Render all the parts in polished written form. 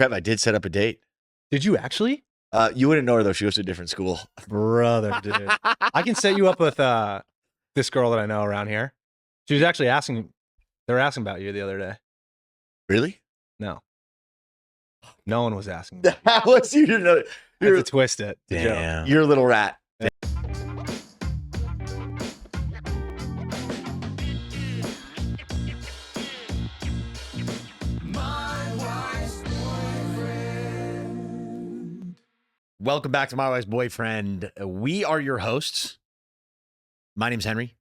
Trev, I did set up a date. Did you actually? You wouldn't know her though. She goes to a different school. Brother, dude. I can set you up with this girl that I know around here. She was actually asking, they were asking about you the other day. Really? No. No one was asking. How was you didn't know? I had to twist it. Damn. You're a little rat. Welcome back to My Wife's Boyfriend. We are your hosts. My name's Henry.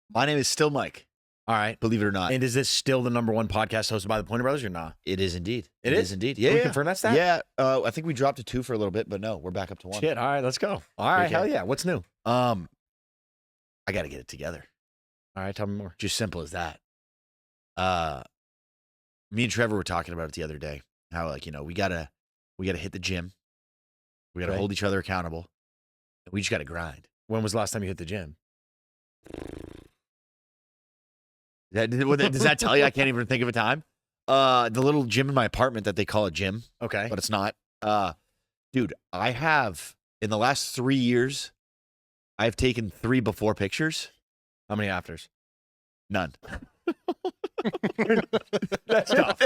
My name is still Mike. All right. Believe it or not. And is this still the number one podcast hosted by the Pointer Brothers or not? It is indeed. It is indeed. Can we confirm that's that? Yeah. I think we dropped to 2 for a little bit, but no, we're back up to 1. Shit. All right, let's go. All right. Okay. Hell yeah. What's new? I got to get it together. All right. Tell me more. Just simple as that. Me and Trevor were talking about it the other day. How we gotta hit the gym. We gotta hold each other accountable. We just gotta grind. When was the last time you hit the gym? Does that tell you I can't even think of a time? The little gym in my apartment that they call a gym, Okay. but it's not. Dude, I have in the last 3 years, I've taken 3 before pictures. How many afters? None. That's tough.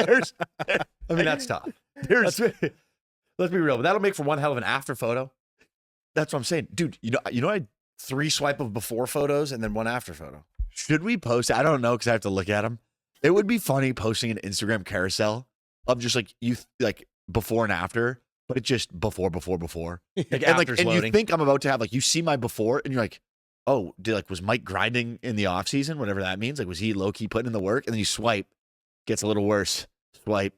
That's tough. Let's be real. But that'll make for one hell of an after photo. That's what I'm saying, dude. I had 3 swipe of before photos and then 1 after photo. Should we post? I don't know because I have to look at them. It would be funny posting an Instagram carousel of just like before and after, but it's just before. And you think I'm about to have you see my before and you're like, oh, was Mike grinding in the off season? Whatever that means. Was he low key putting in the work? And then you swipe, gets a little worse. Swipe,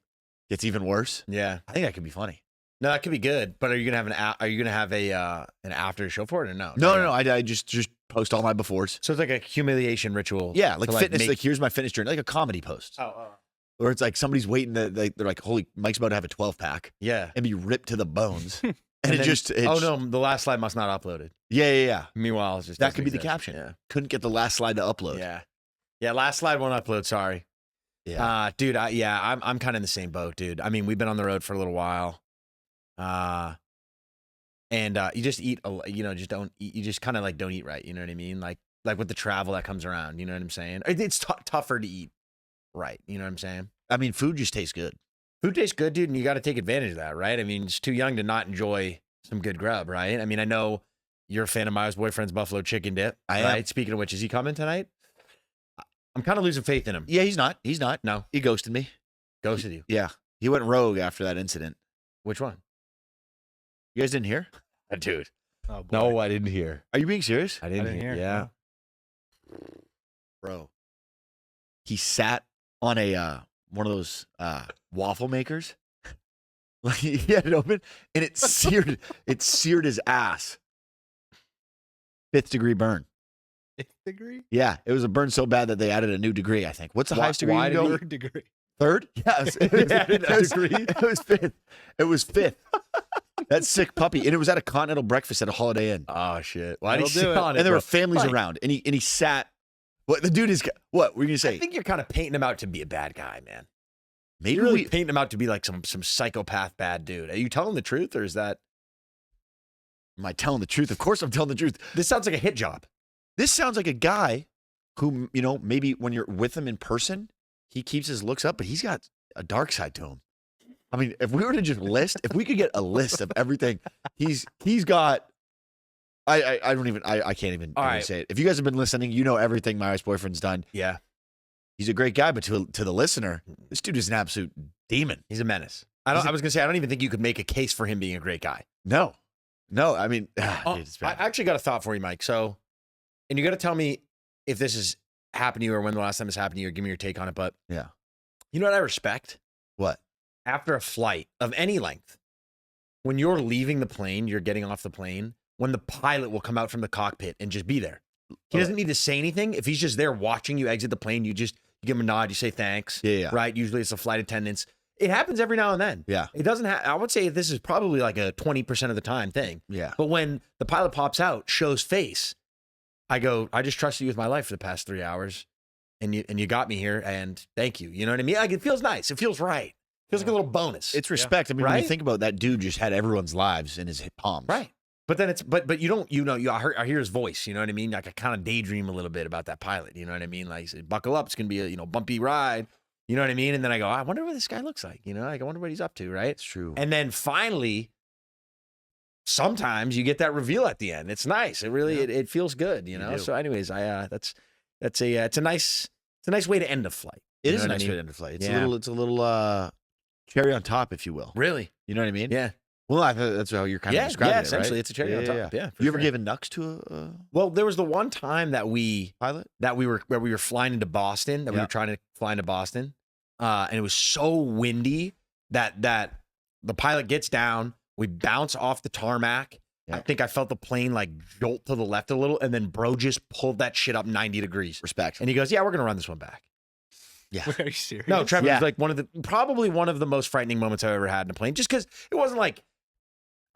gets even worse. Yeah, I think that could be funny. No, that could be good. But are you gonna have an after show for it or no? No. I just post all my befores. So it's like a humiliation ritual. Yeah, like fitness. Here's my fitness journey, like a comedy post. Oh. Or it's like somebody's waiting. They're like, holy, Mike's about to have a 12-pack. Yeah, and be ripped to the bones. And oh no, the last slide must not uploaded. Yeah. Meanwhile, it's just that could be the exist. caption. Yeah. Couldn't get the last slide to upload. Yeah. Last slide won't upload. Sorry. Yeah. Dude. I'm kind of in the same boat, dude. I mean, we've been on the road for a little while. And you just eat, just don't eat. You just kind of don't eat right. You know what I mean? Like with the travel that comes around. You know what I'm saying? It's tougher to eat right. You know what I'm saying? I mean, food just tastes good. Food tastes good, dude, and you got to take advantage of that, right? I mean, it's too young to not enjoy some good grub, right? I mean, I know you're a fan of my boyfriend's buffalo chicken dip. I am. Right? Speaking of which, is he coming tonight? I'm kind of losing faith in him. Yeah, he's not. No. He ghosted me. Ghosted you? Yeah. He went rogue after that incident. Which one? You guys didn't hear? Dude. Oh, boy. No, I didn't hear. Are you being serious? I didn't hear. Yeah. Bro. He sat on a one of those waffle makers. He had it open and it seared his ass. 5th degree burn. 5th degree? Yeah, it was a burn so bad that they added a new degree, I think. What's the highest degree you can go? 3rd degree. 3rd? Yes. It was 5th. It was 5th. That sick puppy. And it was at a continental breakfast at a Holiday Inn. Oh, shit. Why did he do sit it? on it, And there bro? were families around. And he sat. What the dude is? What were you gonna say? I think you're kind of painting him out to be a bad guy, man. Maybe You're really painting him out to be like some psychopath bad dude. Are you telling the truth or is that? Am I telling the truth? Of course I'm telling the truth. This sounds like a hit job. This sounds like a guy who, maybe when you're with him in person, he keeps his looks up, but he's got a dark side to him. I mean, if we were to just if we could get a list of everything, he's got. I can't even say it. If you guys have been listening, you know everything my ex-boyfriend's done. Yeah. He's a great guy, but to the listener, this dude is an absolute demon. He's a menace. I was gonna say I don't even think you could make a case for him being a great guy. No. I mean, dude, it's I bad. actually got a thought for you, Mike. So, and you got to tell me if this has happened to you or when the last time it's happened to you, or give me your take on it. But Yeah. You know what I respect? What? After a flight of any length, when you're leaving the plane, you're getting off the plane, when the pilot will come out from the cockpit and just be there. He doesn't need to say anything. If he's just there watching you exit the plane, you give him a nod, you say thanks. Yeah. Right? Usually it's the flight attendants. It happens every now and then. Yeah. It doesn't I would say this is probably like a 20% of the time thing. Yeah. But when the pilot pops out, shows face, I go, I just trusted you with my life for the past 3 hours and you got me here and thank you. You know what I mean? Like it feels nice. It feels right. Feels like a little bonus. It's respect. I mean, when Right? you think about that dude just had everyone's lives in his palms. right. But then but you don't, I hear his voice, you know what I mean? Like I kind of daydream a little bit about that pilot, you know what I mean? Like he said, buckle up, it's going to be a, bumpy ride, you know what I mean? And then I go, I wonder what this guy looks like, like I wonder what he's up to, right? It's true. And then finally, sometimes you get that reveal at the end. It's nice. It really, it feels good, you know? do. So anyways, it's a nice way to end a flight. It You is know a what I nice mean? way to end a flight. It's Yeah. a little cherry on top, if you will. Really? You know what I mean? Yeah. Well, I thought that's how you're kind of describing it, essentially right? it's a cherry on top. Yeah. for You ever sure. given nucks to a Well, there was the one time that we pilot? were flying into Boston, that we Yeah. were trying to fly into Boston. And it was so windy that the pilot gets down, we bounce off the tarmac. Yeah. I think I felt the plane like jolt to the left a little, and then bro just pulled that shit up 90 degrees. Respect. And he goes, "Yeah, we're gonna run this one back." Yeah. Are you serious? No, Trevor, Yeah. was like probably one of the most frightening moments I've ever had in a plane, just because it wasn't like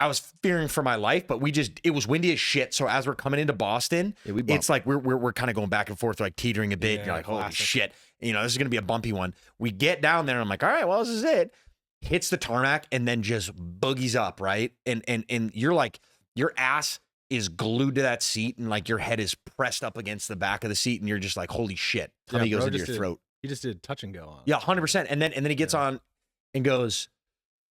I was fearing for my life, but it was windy as shit. So as we're coming into Boston, Yeah, we it's like we're kind of going back and forth, like teetering a bit. Yeah, You're like, holy classic. shit. This is going to be a bumpy one. We get down there and I'm like, all right, well, this is it. Hits the tarmac and then just boogies up, right? And you're like, your ass is glued to that seat and like your head is pressed up against the back of the seat and you're just like, holy shit. Tummy goes bro into your just throat. He just did touch and go on. Yeah, 100%. And then he gets on and goes,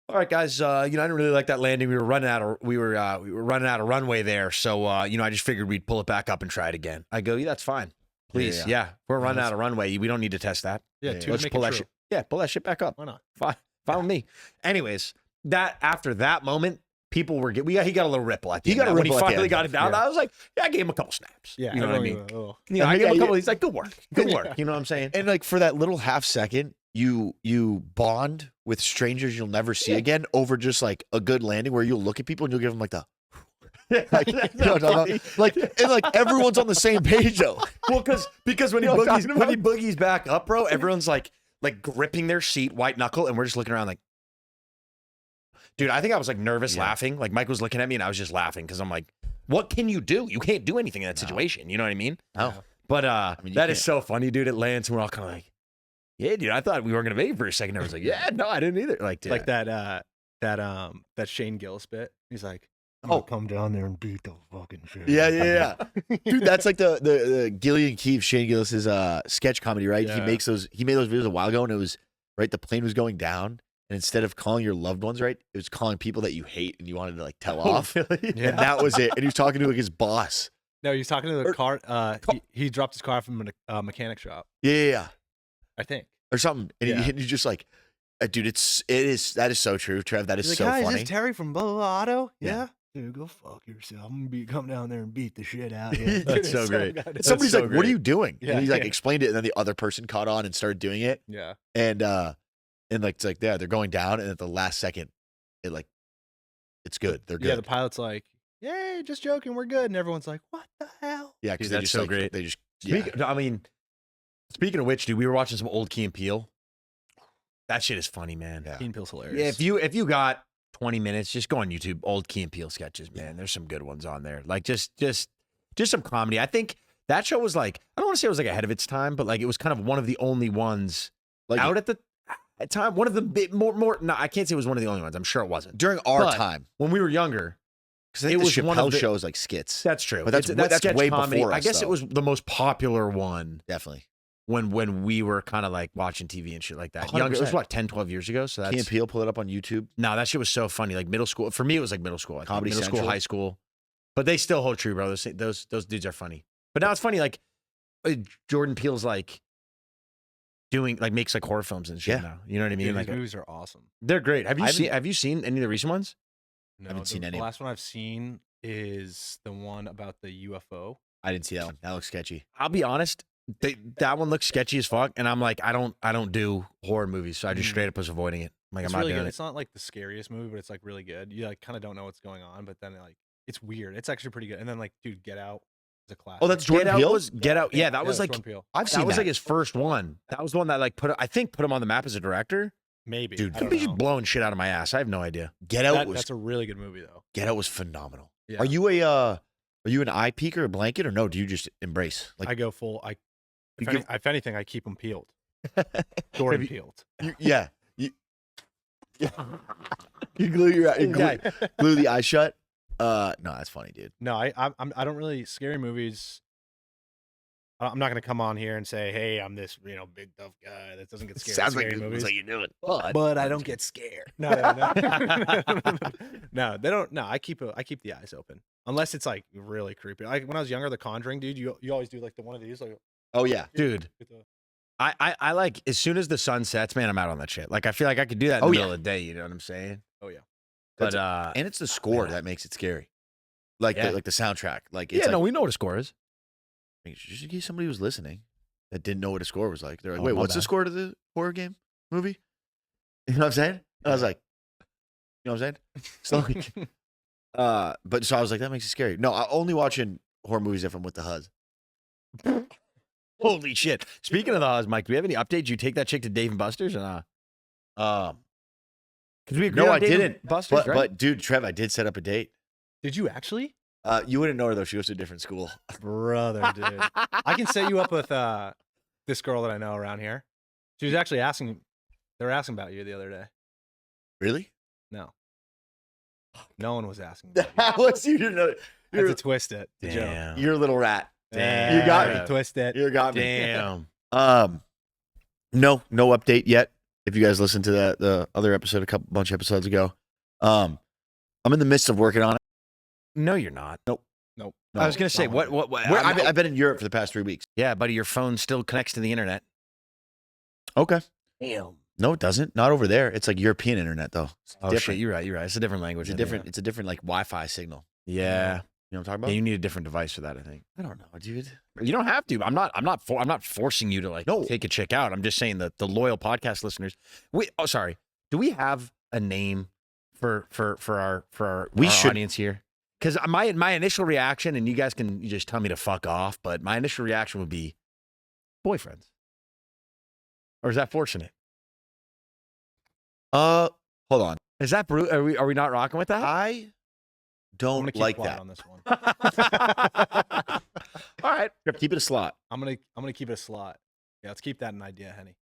all right, guys, I didn't really like that landing. We were running out of runway there. So, I just figured we'd pull it back up and try it again. I go, yeah, that's fine. Please. Yeah. Yeah. We're running out of runway. We don't need to test that. Yeah, Yeah, two Let's make pull it that true. shit. Yeah. Pull that shit back up. Why not? Fine with me. Anyways, after that moment, people were he got a little ripple at the He end. got a When ripple he at the finally end. got it down, Yeah. I was like, yeah, I gave him a couple snaps. Yeah, You know what I mean? everyone went, "Oh." I gave him a Yeah. couple. He's like, good work. Good work. You know what I'm saying? And like for that little half second, you bond with strangers you'll never see again over just like a good landing where you'll look at people and you'll give them like the like, you know what I'm talking about? Like and like everyone's on the same page though. Well, because when he You know what I'm boogies back up, bro, everyone's like gripping their seat, white knuckle, and we're just looking around like, dude, I think I was like nervous, laughing. Like Mike was looking at me, and I was just laughing because I'm like, what can you do? You can't do anything in that situation. You know what I mean? No. But mean, you that is can't. so funny, dude. It lands, and we're all kind of like, yeah, dude. I thought we weren't gonna make it for a second. I was like, yeah, no, I didn't either. Like, dude, Like that Shane Gillis bit. He's like, I'm Oh. gonna come down there and beat the fucking shit. Yeah. Dude, that's like the Gillian Keefe, Shane Gillis's sketch comedy, right? Yeah. He made those videos a while ago and it was right, the plane was going down. And instead of calling your loved ones, right, it was calling people that you hate and you wanted to like tell off. really? Yeah. And that was it. And he was talking to like his boss. No, he's talking to the Or- car. He dropped his car from a mechanic shop, Yeah. I think. Or something. And Yeah. he's just like, dude, that is so true, Trev. That is He's so like, "Hi, funny. Is this Terry from Blah Blah Auto? Yeah. Dude, go fuck yourself. I'm gonna come down there and beat the shit out of you. That's so great. goddamn- And somebody's so like, what are great. you doing? Yeah, And he's like yeah. explained it, and then the other person caught on and started doing it. Yeah. And like it's like they're going down, and at the last second, it's good. They're good. Yeah, the pilot's like, yay, just joking, we're good. And everyone's like, what the hell? Yeah, because Dude, they that's just so like, great. They just yeah. Speaking of which, dude, we were watching some old Key and Peele. That shit is funny, man. Yeah. Keen Peele's hilarious. Yeah, if you got 20 minutes, just go on YouTube, old Key and Peele sketches, man. There's some good ones on there. Like just some comedy. I think that show was like, I don't want to say it was like ahead of its time, but like it was kind of one of the only ones Like out at the time. One of the bit more. No, I can't say it was one of the only ones. I'm sure it wasn't. during our But time, When we were younger, because it it was was one Chappelle of the- shows like skits. that's true. But that's- That that's sketch way comedy. before I us, guess though. it was the most popular one Definitely. when we were kind of like watching TV and shit like that. Younger, it was 100%. what, 10, 12 years ago. So Key and that's Peele, pull it up on YouTube. no, that shit was so funny. Like middle school. For me, it was like middle school. I think. Comedy middle school, Central. high school. But they still hold true, bro. Those dudes are funny. But now it's funny. Like Jordan Peele's like doing like makes like horror films and shit Yeah. now. You know what I mean? Dude, Like these movies are awesome. they're great. I haven't- Have you seen any of the recent ones? No, haven't seen any. The last one I've seen is the one about the UFO. I didn't see that one. That looks sketchy. I'll be honest. That one looks sketchy as fuck, and I'm like, I don't do horror movies, so I just Mm. straight up was avoiding it. Like It's I'm not really doing good. it. It's not like the scariest movie, but it's like really good. You like kind of don't know what's going on, but then like it's weird. It's actually pretty good. And then like, dude, Get Out is a classic. Oh, that's Jordan Get Out Peele? was Get Out. Yeah, that was like Jordan Peele. I've seen that was that. like his first one. That was the one that like put him on the map as a director. Maybe. Dude, I Could don't be know. blowing shit out of my ass. I have no idea. Get Out That's a really good movie though. Get Out was phenomenal. Yeah. Are you an eye peek or a blanket, or no? Do you just embrace? Like, I go full. You If anything, I keep them peeled. Jordan peeled. yeah. You glue glue the eye shut. No, that's funny, dude. No, I don't really scary movies. I'm not gonna come on here and say, hey, I'm this big tough guy that doesn't get scared. Sounds of scary like movies. like you do it, but I don't get scared. No. No, they don't. No, I keep the eyes open unless it's like really creepy. Like when I was younger, The Conjuring, dude. You always do like the one of these, like. Oh yeah, dude. I like as soon as the sun sets, man, I'm out on that shit. Like I feel like I could do that in the middle of the day. You know what I'm saying? Oh yeah. But and it's the score that makes it scary. Like the soundtrack. Like it's no, we know what a score is. Just in case somebody was listening that didn't know what a score was like. They're like, wait, what's the score to the horror game movie? You know what I'm saying? And I was like, you know what I'm saying? So like, but so I was like, that makes it scary. No, I'm only watching horror movies if I'm with the huz. Holy shit. Speaking of the huz, Mike, do we have any updates? You take that chick to Dave & Buster's or not? Because we agreed on I Dave didn't. Buster's, right? But dude, Trev, I did set up a date. Did you actually? You wouldn't know her though. She goes to a different school. Brother, dude. I can set you up with this girl that I know around here. She was actually asking. They were asking about you the other day. Really? No. No one was asking. That was you didn't know. I had to twist it. The joke. Damn. You're a little rat. Damn. You got me. Twist it. You got me. Damn. No update yet. If you guys listened to the other episode bunch of episodes ago, I'm in the midst of working on it. No, you're not. Nope. I was gonna say what I've been in Europe for the past 3 weeks. Yeah, buddy, your phone still connects to the internet. Okay. Damn. No, it doesn't. Not over there. It's like European internet though. It's Oh different. shit, you're right. It's a different language. It's a different like Wi-Fi signal. Yeah. You know what I'm talking about? Yeah, you need a different device for that, I think. I don't know, dude. You don't have to. I'm not forcing you to like take a chick out. I'm just saying that the loyal podcast listeners. Sorry. Do we have a name for our audience here? Because my initial reaction, and you guys can just tell me to fuck off, but my initial reaction would be boyfriends. Or is that fortunate? Hold on. Is that brute? Are we not rocking with that? I don't like that on this one. All right. Keep it a slot. I'm gonna keep it a slot. Yeah, let's keep that an idea, Henny.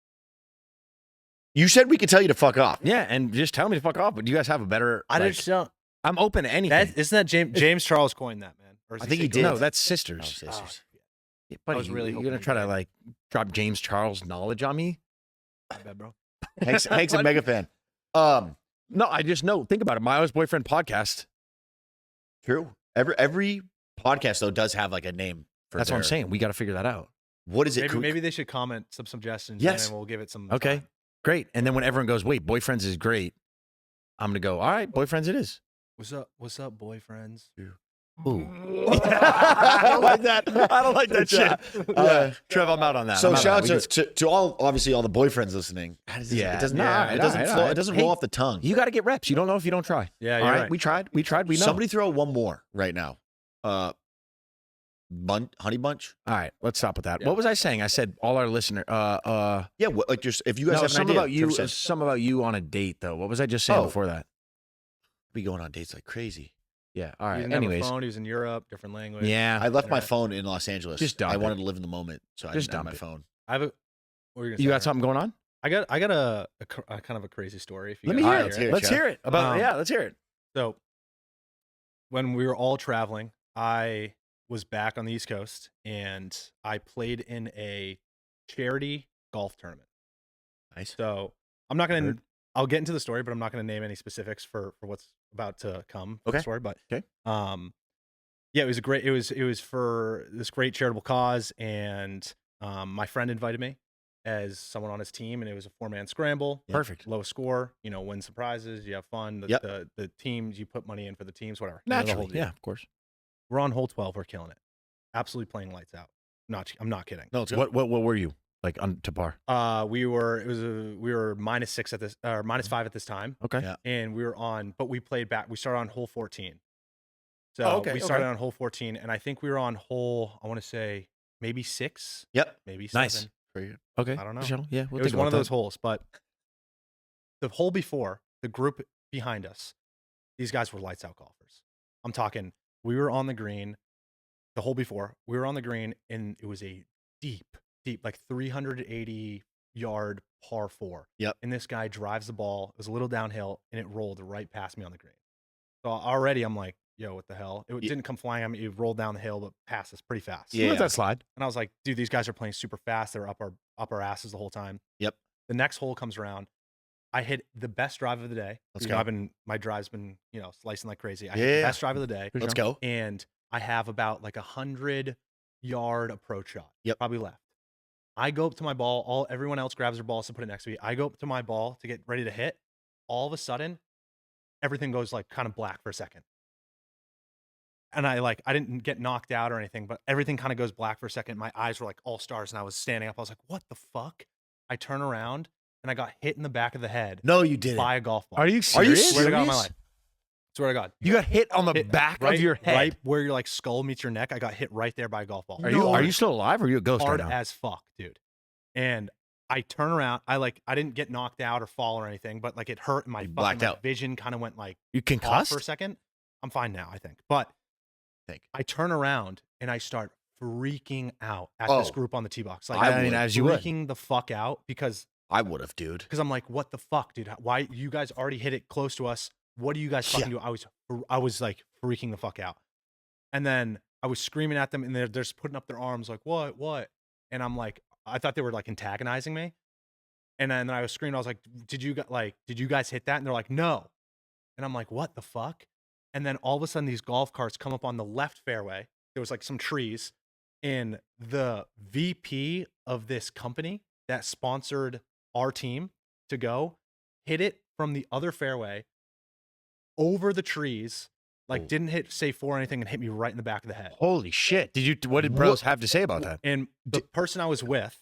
You said we could tell you to fuck off. Yeah, and just tell me to fuck off. But do you guys have a better? I just don't. I'm open to anything. Isn't that James Charles coined that, man? Or I think he did. No, that's sisters. Oh, sisters. Yeah, buddy, I was really you're hoping gonna he try to did. like drop James Charles knowledge on me? My bad, bro. Hank's a mega fan. No, I just know. Think about it. My Boyfriend podcast. True. Every podcast though does have like a name. That's what I'm saying. We got to figure that out. What is it? Maybe they should comment some suggestions. Yes. And then we'll give it some. Okay, time. great. And then when everyone goes, "Wait, Boyfriends is great," I'm gonna go. All right, Boyfriends it is. What's up, boyfriends? Ooh. I don't like that. I don't like that shit. Trev, I'm out on that. So shout out to all, obviously all the boyfriends listening. Yeah. It doesn't. Nah, it doesn't nah, flow. nah. It doesn't Hey, roll off the tongue. You got to get reps. You don't know if you don't try. Yeah, All you're right. right. We tried. We know. Somebody throw one more right now. Honey bunch. All right, let's stop with that. Yeah. What was I saying? I said all our listener. Yeah. Like just if you guys No, have some an idea, about you. Trevor said. Some about you on a date though. What was I just saying Oh. before that? Be going on dates like crazy. Yeah. All He right. didn't have a Anyways. phone. He was in Europe, different language. Yeah. I left my Internet. phone in Los Angeles. Just dump I it. wanted to live in the moment, so I Just didn't have dump my it. phone. I have a. What were you gonna You say, got Aaron? something going on? I got a kind of a crazy story. If you Let me guys hear wanna it. let's hear it, Let's Chad. hear it. Let's hear it. So, when we were all traveling, I was back on the East Coast and I played in a charity golf tournament. Nice. So, I'm not going Heard. to, I'll get into the story, but I'm not going to name any specifics for what's about to come. For the Okay. story, but, Okay. yeah, it was for this great charitable cause. And, my friend invited me as someone on his team, and it was a 4-man scramble. Perfect. Low score, win some prizes, you have fun. The teams, you put money in for the teams, whatever. The whole Naturally. deal. Yeah. Of course. We're on hole 12. We're killing it. Absolutely playing lights out. I'm not kidding. No, it's What were you like on to par? We were -6 at this, or -5 at this time, Okay. Yeah. and we were on, but we played back. We started on hole 14. So Oh, okay, we started okay. on hole 14, and I think we were on hole, I want to say maybe 6, Yep. maybe 7. Nice. Okay. I don't know. Michelle, yeah. We'll It was think one about of those that. holes, but the hole before, the group behind us, these guys were lights out golfers. I'm talking, we were on the green. The hole before, we were on the green, and it was a deep, like 380 yard par 4. Yep. And this guy drives the ball. It was a little downhill, and it rolled right past me on the green. So already I'm like, yo, what the hell? It didn't come flying. I mean, it rolled down the hill, but passed us pretty fast. Let that slide. And I was like, dude, these guys are playing super fast. They're up our asses the whole time. Yep. The next hole comes around. I hit the best drive of the day. Let's go. My drive's been, slicing like crazy. I Yeah, hit the yeah. best drive of the day. Let's go. And I have about like 100-yard approach shot. Yep. Probably left. I go up to my ball. Everyone else grabs their balls to put it next to me. I go up to my ball to get ready to hit. All of a sudden, everything goes like kind of black for a second. And I didn't get knocked out or anything, but everything kind of goes black for a second. My eyes were like all stars, and I was standing up. I was like, what the fuck? I turn around, and I got hit in the back of the head. No, you didn't. By a golf ball. Are you serious? Swear to God on my life. Swear to God. You got hit on the back of your head. Right where your skull meets your neck. I got hit right there by a golf ball. Are you still alive or are you a ghost Hard right now? as fuck, dude. And I turn around. I didn't get knocked out or fall or anything, but it hurt. And my vision kind of went you concussed for a second. I'm fine now, I think. But I turn around and I start freaking out at this group on the tee box. As you would. Freaking the fuck out because I would have, dude. Because I'm like, what the fuck, dude? Why you guys already hit it close to us? What do you guys fucking do? I was like freaking the fuck out. And then I was screaming at them and they're just putting up their arms like, what? And I'm like, I thought they were antagonizing me. And then I was screaming. I was like, did you guys hit that? And they're like, no. And I'm like, what the fuck? And then all of a sudden these golf carts come up on the left fairway. There was some trees, and the VP of this company that sponsored our team to go hit it from the other fairway over the trees, didn't hit say 4 or anything, and hit me right in the back of the head. Holy shit. What did bros have to say about that? And the person I was with,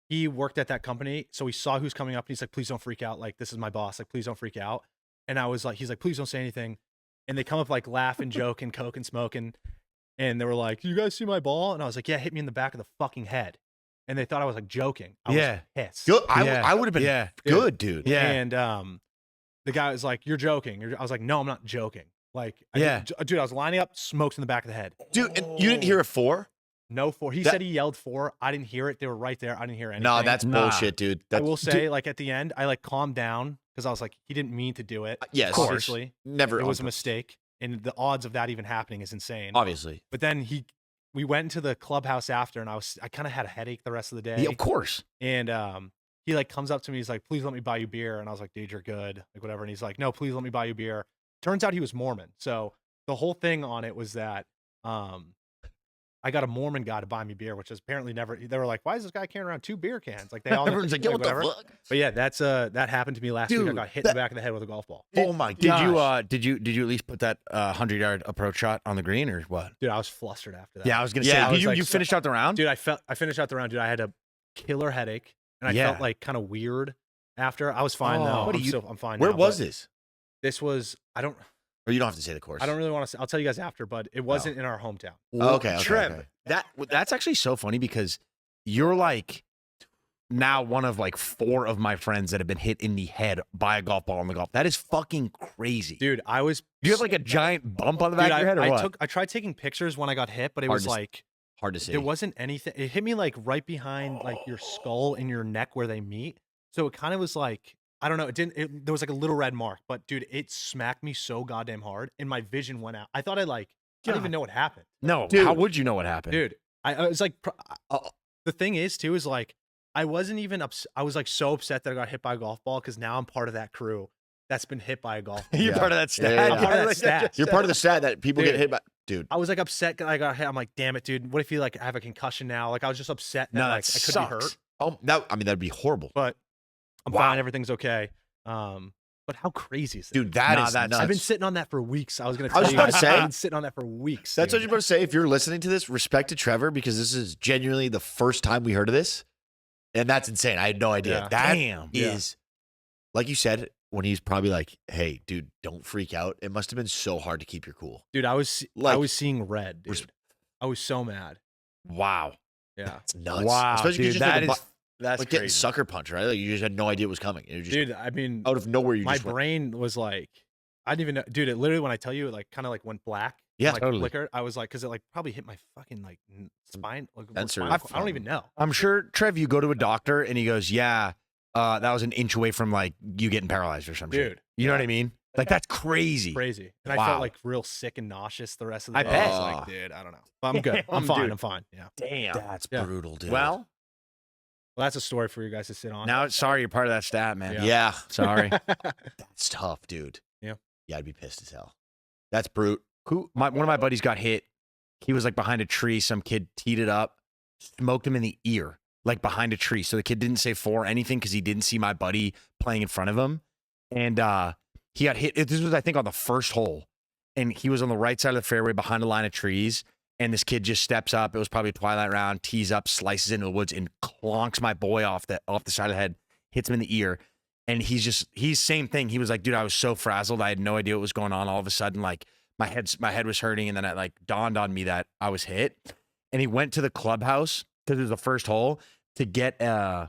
he worked at that company, so he saw who's coming up, and he's like, please don't freak out. This is my boss. Please don't freak out. And I was like, he's like, please don't say anything. And they come up laughing, joking, coking, smoking. And they were like, you guys see my ball? And I was like, yeah, hit me in the back of the fucking head. And they thought I was joking. I was pissed. Good. I would have been good, dude. Yeah. And the guy was like, you're joking. I was like, no, I'm not joking. Dude, I was lining up, smokes in the back of the head. Dude, and you didn't hear a 4? No 4. He said he yelled 4. I didn't hear it. They were right there. I didn't hear anything. No, that's bullshit, dude. I will say, at the end, I calmed down because I was like, he didn't mean to do it. Yes, obviously. Never. It was a mistake. And the odds of that even happening is insane. Obviously. But then we went into the clubhouse after, and I kind of had a headache the rest of the day. Yeah, of course. And he comes up to me. He's like, please let me buy you beer. And I was like, dude, you're good. Whatever. And he's like, no, please let me buy you beer. Turns out he was Mormon. So the whole thing on it was that I got a Mormon guy to buy me beer, which is apparently never. They were like, "Why is this guy carrying around 2 beer cans?" They all. Everyone's like, "What the fuck?" But yeah, that happened to me last week. I got hit in the back of the head with a golf ball. Oh my god! Did you at least put that 100-yard approach shot on the green or what? Dude, I was flustered after that. Yeah, I was gonna say. You finished out the round? Dude, I finished out the round. Dude, I had a killer headache, and I felt kind of weird after. I was fine though. I'm fine. Where now, was this? This was Or you don't have to say the course. I don't really want to. I'll tell you guys after, but it wasn't in our hometown. Okay, Trev, that's actually so funny because you're now one of 4 of my friends that have been hit in the head by a golf ball on the golf. That is fucking crazy, dude. Do you have a giant bump on the back of your head or what? I tried taking pictures when I got hit, but it was hard to see. There wasn't anything. It hit me right behind your skull and your neck where they meet. So it kind of was I don't know. There was a little red mark, but dude, it smacked me so goddamn hard, and my vision went out. I thought I didn't even know what happened. No, dude, how would you know what happened, dude? I was the thing is too is I wasn't even upset. I was so upset that I got hit by a golf ball because now I'm part of that crew that's been hit by a golf ball. You're part of that stat. Yeah. I'm part of that stat. You're part of the stat that people get hit by. Dude, I was upset that I got hit. I'm like, damn it, dude. What if you have a concussion now? I was just upset that I could be hurt. Oh, that'd be horrible. But I'm fine. Everything's okay. But how crazy is that? Dude, that's nuts. I've been sitting on that for weeks. I was about to say, I've been sitting on that for weeks. That's what I was about to say. If you're listening to this, respect to Trevor because this is genuinely the first time we heard of this. And that's insane. I had no idea. Yeah. That is, like you said, when he's probably hey, dude, don't freak out. It must have been so hard to keep your cool. Dude, I was seeing red, dude. I was so mad. Wow. Yeah. That's nuts. Wow. Especially dude, that's crazy. Getting sucker punched, right? You just had no idea it was coming. Dude, I mean, out of nowhere, my brain was I didn't even know. Dude, it literally, when I tell you, it kind of went black. Yeah, like, totally. flickered. I was like, because it like probably hit my fucking like spine. Like, Sensor. I don't even know. I'm sure, Trev, you go to a doctor and he goes, yeah, that was an inch away from like you getting paralyzed or some shit. Dude, You know what I mean? Like that's crazy. crazy. And I Wow. felt like real sick and nauseous the rest of the I day. bet. I was like, dude, I don't know. But I'm good. I'm Damn, fine. dude. I'm fine. Yeah. Damn. That's Yeah. brutal, dude. Well, Well, that's a story for you guys to sit on. now sorry you're part of that stat, man. yeah, Sorry. that's tough, dude. Yeah. Yeah, I'd be pissed as hell. That's brute. One of my buddies got hit. He was like behind a tree. Some kid teed it up, smoked him in the ear, like behind a tree. So the kid didn't say for anything because he didn't see my buddy playing in front of him. And he got hit. This was, I think, on the first hole. And he was on the right side of the fairway behind a line of trees. And this kid just steps up. It was probably a twilight round, tees up, slices into the woods, and clonks my boy off the side of the head, hits him in the ear. And he's same thing. He was like, dude, I was so frazzled. I had no idea what was going on. All of a sudden, like my head was hurting. And then it like dawned on me that I was hit. And he went to the clubhouse because it was the first hole to get an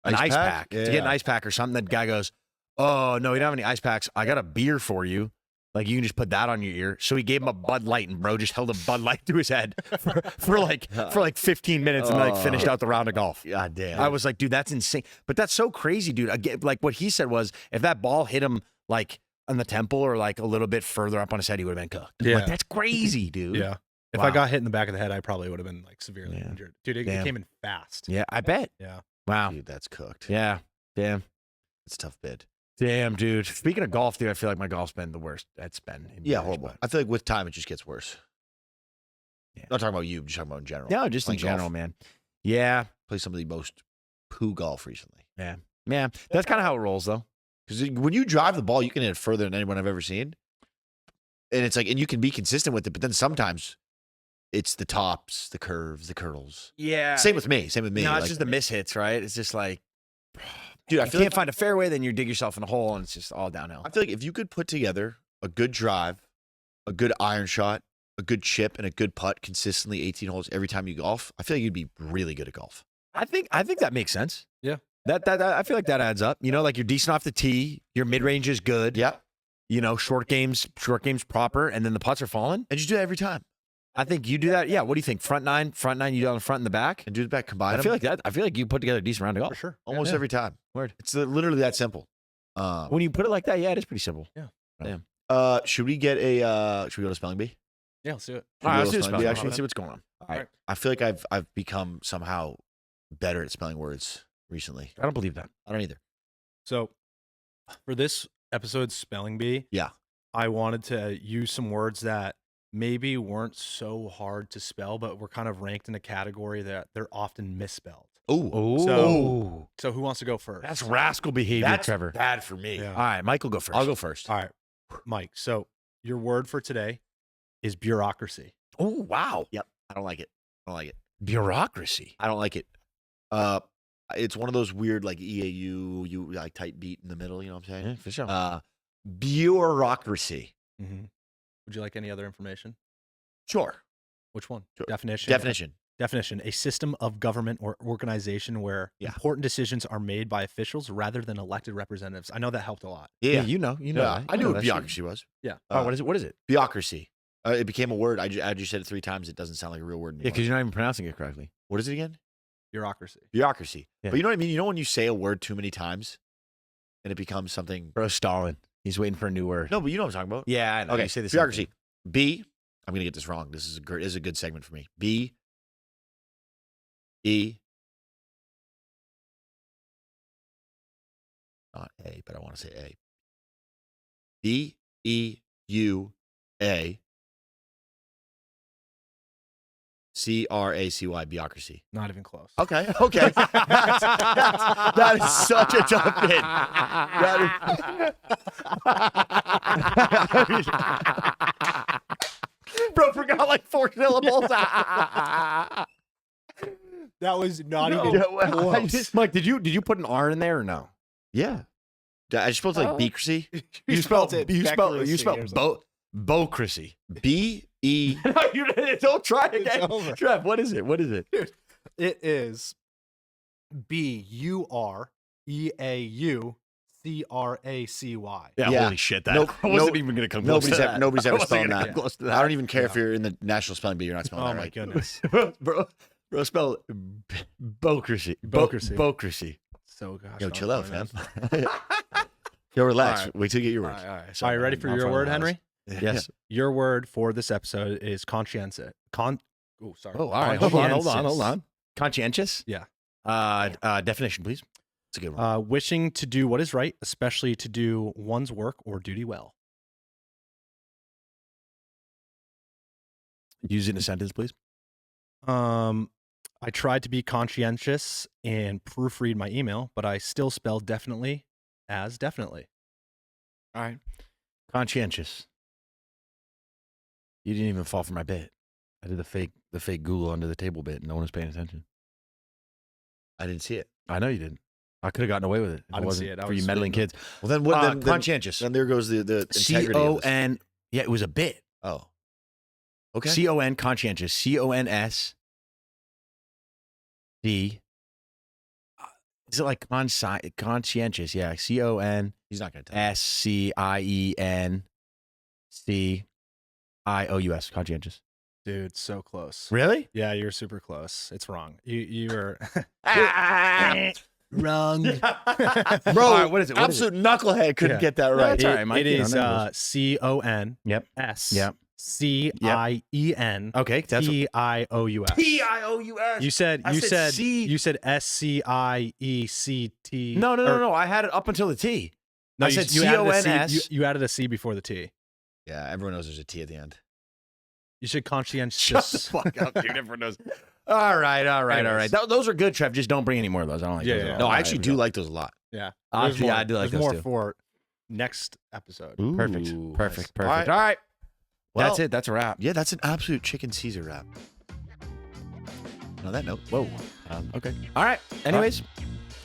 ice pack. Yeah. To get an ice pack or something. That guy goes, oh, no, we don't have any ice packs. I got a beer for you. Like, you can just put that on your ear. So he gave him a Bud Light, and bro just held a Bud Light to his head for like 15 minutes and like finished out the round of golf. God damn. I was like, dude, that's insane. But that's so crazy, dude. Again, like what he said was, if that ball hit him like on the temple or like a little bit further up on his head, he would have been cooked. Yeah. Like, that's crazy, dude. Yeah. If Wow. I got hit in the back of the head, I probably would have been like severely Yeah. injured. Dude, it Damn. came in fast. Yeah, I bet. Yeah. Wow. Dude, that's cooked. Yeah. Damn. It's a tough bid. Damn, dude. Speaking of golf, dude, I feel like my golf's been the worst it's been. In Yeah, years, horrible. but- I feel like with time, it just gets worse. Yeah. Not talking about you, just talking about in general. No, just in Playing golf. general, man. Yeah. Play some of the most poo golf recently. Yeah. That's kind of how it rolls, though. Because when you drive the ball, you can hit it further than anyone I've ever seen. And it's like, and you can be consistent with it, but then sometimes it's the tops, the curves, the curls. Yeah. Same with me. No, it's Like, just the mishits, right? It's just like, dude, I you feel can't like, find a fairway, then you dig yourself in a hole, and it's just all downhill. I feel like if you could put together a good drive, a good iron shot, a good chip, and a good putt consistently 18 holes every time you golf, I feel like you'd be really good at golf. I think that makes sense. Yeah. That I feel like that adds up. You know, like you're decent off the tee, your mid range is good. Yeah. You know, short games proper, and then the putts are falling. And you do that every time. I think you do that. Yeah. What do you think? Front nine, you do on the front and the back. And do the back combine. I feel like that. I feel like you put together a decent round of golf. For sure. almost Yeah. every time. Word. It's literally that simple. When you put it like that, yeah, it is pretty simple. Should we get a should we go to spelling bee? Yeah, let's do it. Should we All right, go let's to do spelling spelling. bee, Let's actually? see what's going on. All right. I feel like I've become somehow better at spelling words recently. I don't believe that. I don't either. So for this episode's spelling bee, Yeah. I wanted to use some words that maybe weren't so hard to spell, but were kind of ranked in a category that they're often misspelled. Oh, So who wants to go first? That's rascal behavior, that's Trevor. bad for me. Yeah. All right, Michael, go first. I'll go first. All right, Mike. So your word for today is bureaucracy. Oh, wow. Yep. I don't like it. Bureaucracy. I don't like it. It's one of those weird like EAU, you like tight beat in the middle. You know what I'm saying? Yeah, for sure. Bureaucracy. Mm-hmm. Would you like any other information? Sure. Which one? Sure. Definition. Definition: a system of government or organization where Yeah. important decisions are made by officials rather than elected representatives. I know that helped a lot. Yeah, Yeah. you know. Yeah. that. I You knew know what that bureaucracy shit. was. Yeah. Oh, what is it? What is it? Bureaucracy. It became a word. I just said it 3 times. It doesn't sound like a real word Yeah, anymore. because you're not even pronouncing it correctly. What is it again? Bureaucracy. Bureaucracy. Yeah. But you know what I mean? You know when you say a word too many times and it becomes something. Bro, Stalin. He's waiting for a new word. No, but you know what I'm talking about. Yeah, I know. Okay. You say the same Bureaucracy. thing. B. I'm gonna get this wrong. This is a good segment for me. B. E. Not A, but I want to say A. B. E. U. A. C-R-A-C-Y. Bureaucracy. Not even close. Okay. Okay. That is such a tough hit. Bro, forgot like 4 syllables. That was not No. even Yeah, well, I close. just- Mike, did you put an R in there or no? Yeah. I just spelled it like Beakracy. You spelled Beckeracy. Bocracy. B-E. No, you don't try It's again. over. Trev, what is it? What is it? It is C-R-A-C-Y. Yeah, Yeah. holy shit. That Nope, I wasn't nope. even going to come close to that. Nobody's ever I wasn't spelling gonna that. get close to I that. don't even care if you're in the national spelling bee. You're not spelling Oh that my right. goodness. bro, spell Bocracy. Bocracy. Bocracy. So gosh. Yo, I chill don't out, know. fam. Yo, relax. All right. Wait till you get your words. All right. All right, ready for your word, Henry? Yes. Your word for this episode is conscientious. Oh, sorry. Oh, all right. Hold Conscientious. on. Conscientious? Yeah. Definition, please. It's a good one. Wishing to do what is right, especially to do one's work or duty well. Use it in a sentence, please. I tried to be conscientious and proofread my email, but I still spell definitely as definitely. All right. Conscientious. You didn't even fall for my bit. I did the fake Google under the table bit, and no one was paying attention. I didn't see it. I know you didn't. I could have gotten away with it. If I it didn't wasn't see it. I for you was meddling reading kids. Well, then what? Then Conscientious. Then there goes the integrity. of this. C-O-N. Yeah, it was a bit. Oh. Okay. C-O-N, conscientious. C-O-N-S. D. Is it like conscientious? Yeah. C-O-N. He's not going to tell. S-C-I-E-N-C-I-O-U-S. Conscientious. Dude, so close. Really? Yeah, you're super close. It's wrong. You were Wrong. Bro, All right, what is it? What is it? absolute knucklehead couldn't Yeah. get that No, right. it's all right, Mike. It You know, is numbers. C-O-N Yep. S Yep. C-I-E-N Okay. That's T-I-O-U-S. T-I-O-U-S. You said I said C. you said S-C-I-E-C-T. No. I had it up until the T. No, I you- said you added a C- C-O-N-S. You added a C before the T. Yeah, everyone knows there's a T at the end. You should conscientious. Shut the fuck up, dude. Everyone knows. All right. Anyways. Those are good, Trev. Just don't bring any more of those. I don't like Yeah, those. yeah. at all. No, All I right, actually here do we go. like those a lot. Yeah. Actually, I do like there's those more too. for next episode. Ooh, Perfect. nice. All right. Well, That's it. That's a wrap. Yeah, that's an absolute chicken Caesar wrap. On that note, Whoa. Okay. All right. Anyways,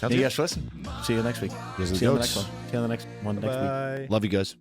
thank you guys for listening. See you next week. Here's the See you on the goats. next one. See you on the next one next week. Bye. Love you guys.